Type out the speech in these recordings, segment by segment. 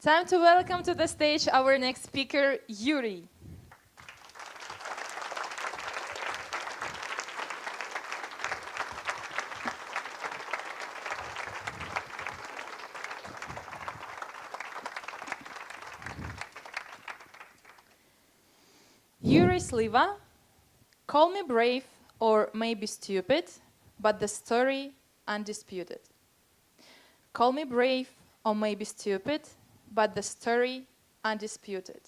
Time to welcome to the stage our next speaker, Iurii. Iurii Slyva, call me brave or maybe stupid, but the story undisputed. Call me brave or maybe stupid, but the story undisputed.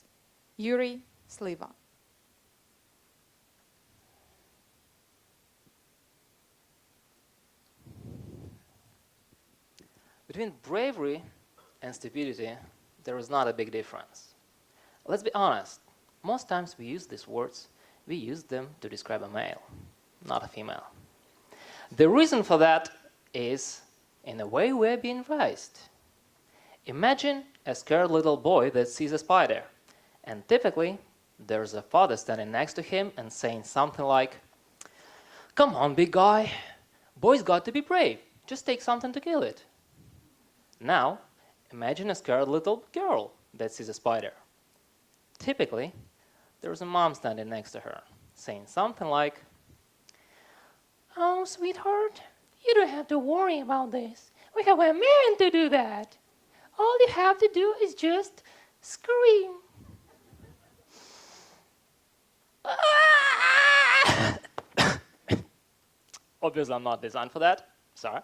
Iurii Slyva. Between bravery and stupidity, there is not a big difference. Let's be honest, most times we use these words, we use them to describe a male, not a female. The reason for that is in the way we're being raised. Imagine a scared little boy that sees a spider, and typically there's a father standing next to him and saying something like, "Come on, big guy, boy's got to be brave, just take something to kill it." Now, imagine a scared little girl that sees a spider. Typically, there's a mom standing next to her, saying something like, "Oh, sweetheart, you don't have to worry about this. We have a man to do that. All you have to do is just scream." Obviously, I'm not designed for that. Sorry.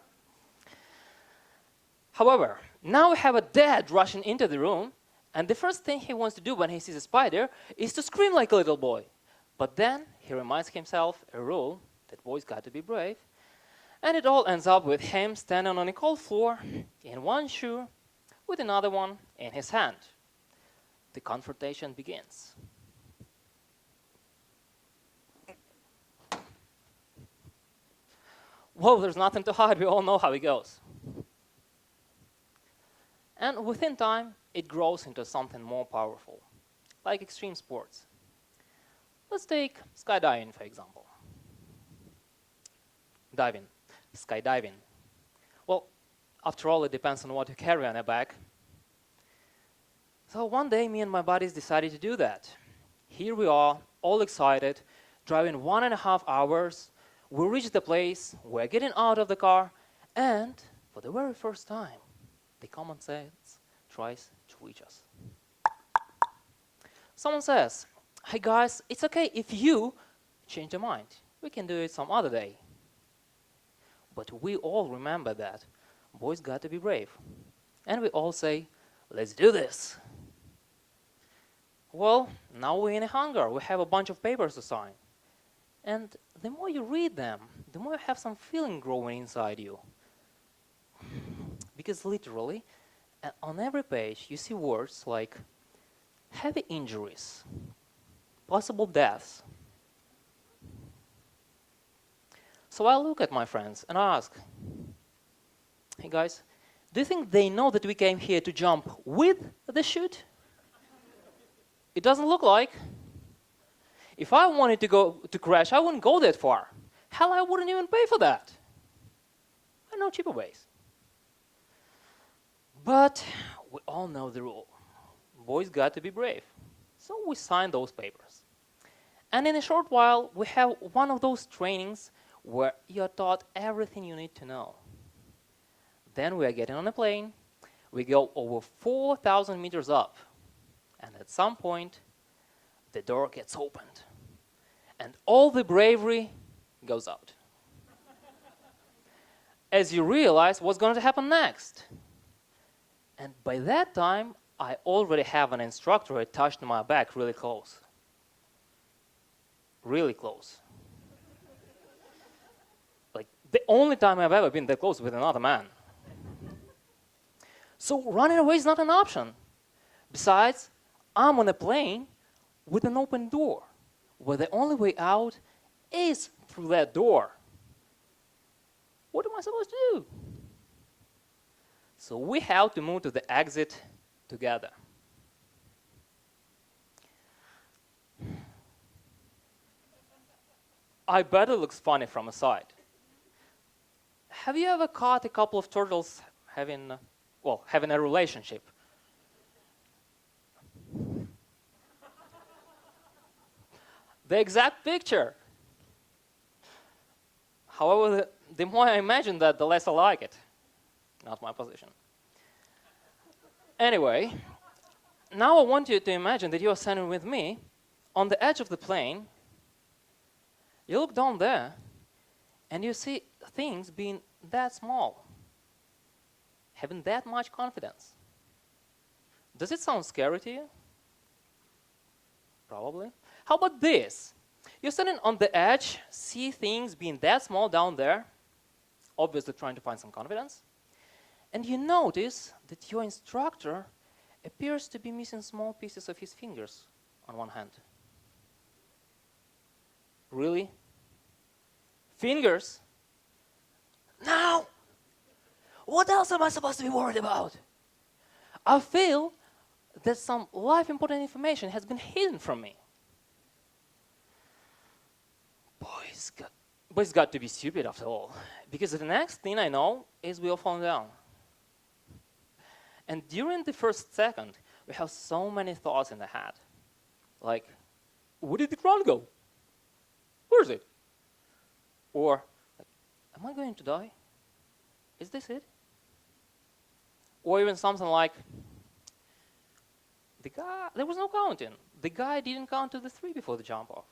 However, now we have a dad rushing into the room, and the first thing he wants to do when he sees a spider is to scream like a little boy. But then he reminds himself a rule that boys got to be brave, and it all ends up with him standing on a cold floor in one shoe with another one in his hand. The confrontation begins. Whoa, there's nothing to hide. We all know how it goes. And within time, it grows into something more powerful, like extreme sports. Let's take skydiving, for example. Skydiving. Well, after all, it depends on what you carry on your back. So one day, me and my buddies decided to do that. Here we are, all excited, driving 1.5 hours. We reach the place, we're getting out of the car, and for the very first time, the common sense tries to reach us. Someone says, "Hey guys, it's okay if you change your mind. We can do it some other day." But we all remember that boys got to be brave. And we all say, "Let's do this." Well, now we're in a hangar. We have a bunch of papers to sign. And the more you read them, the more you have some feeling growing inside you. Because literally, on every page, you see words like heavy injuries, possible deaths. So I look at my friends and I ask, "Hey guys, do you think they know that we came here to jump with the chute?" It doesn't look like. If I wanted to crash, I wouldn't go that far. Hell, I wouldn't even pay for that. I know cheaper ways. But we all know the rule. Boys got to be brave. So we sign those papers. And in a short while, we have one of those trainings where you're taught everything you need to know. Then we are getting on a plane. We go over 4,000 meters up. And at some point, the door gets opened. And all the bravery goes out. As you realize what's going to happen next. And by that time, I already have an instructor attached to my back really close. Really close. Like the only time I've ever been that close with another man. So running away is not an option. Besides, I'm on a plane with an open door, where the only way out is through that door. What am I supposed to do? So we have to move to the exit together. I bet it looks funny from a side. Have you ever caught a couple of turtles having a relationship? The exact picture. However, the more I imagine that, the less I like it. Not my position. Anyway, now I want you to imagine that you are standing with me on the edge of the plane. You look down there, and you see things being that small, having that much confidence. Does it sound scary to you? Probably. How about this? You're standing on the edge, see things being that small down there, obviously trying to find some confidence, and you notice that your instructor appears to be missing small pieces of his fingers on one hand. Really? Fingers? Now, what else am I supposed to be worried about? I feel that some life-important information has been hidden from me. Boys got to be stupid after all, because the next thing I know is we all fall down. And during the first second, we have so many thoughts in the head. Like, where did the ground go? Where is it? Or, like, am I going to die? Is this it? Or even something like, there was no counting. The guy didn't count to the 3 before the jump off.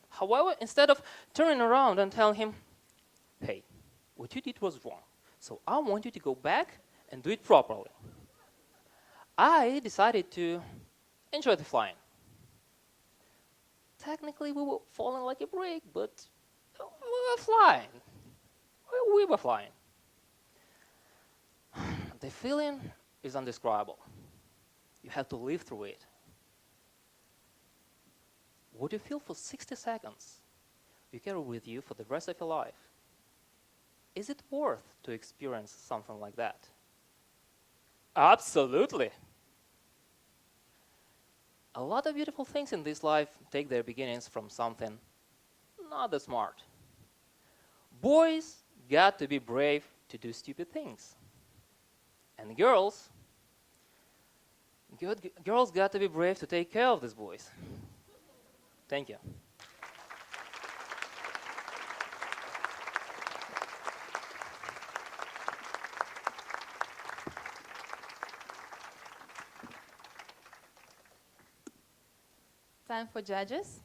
However, instead of turning around and telling him, hey, what you did was wrong, so I want you to go back and do it properly, I decided to enjoy the flying. Technically, we were falling like a brick, but we were flying. We were flying. The feeling is undescribable. You have to live through it. What you feel for 60 seconds, you carry with you for the rest of your life. Is it worth to experience something like that? Absolutely. A lot of beautiful things in this life take their beginnings from something not that smart. Boys got to be brave to do stupid things. And girls got to be brave to take care of these boys. Thank you. Time for judges.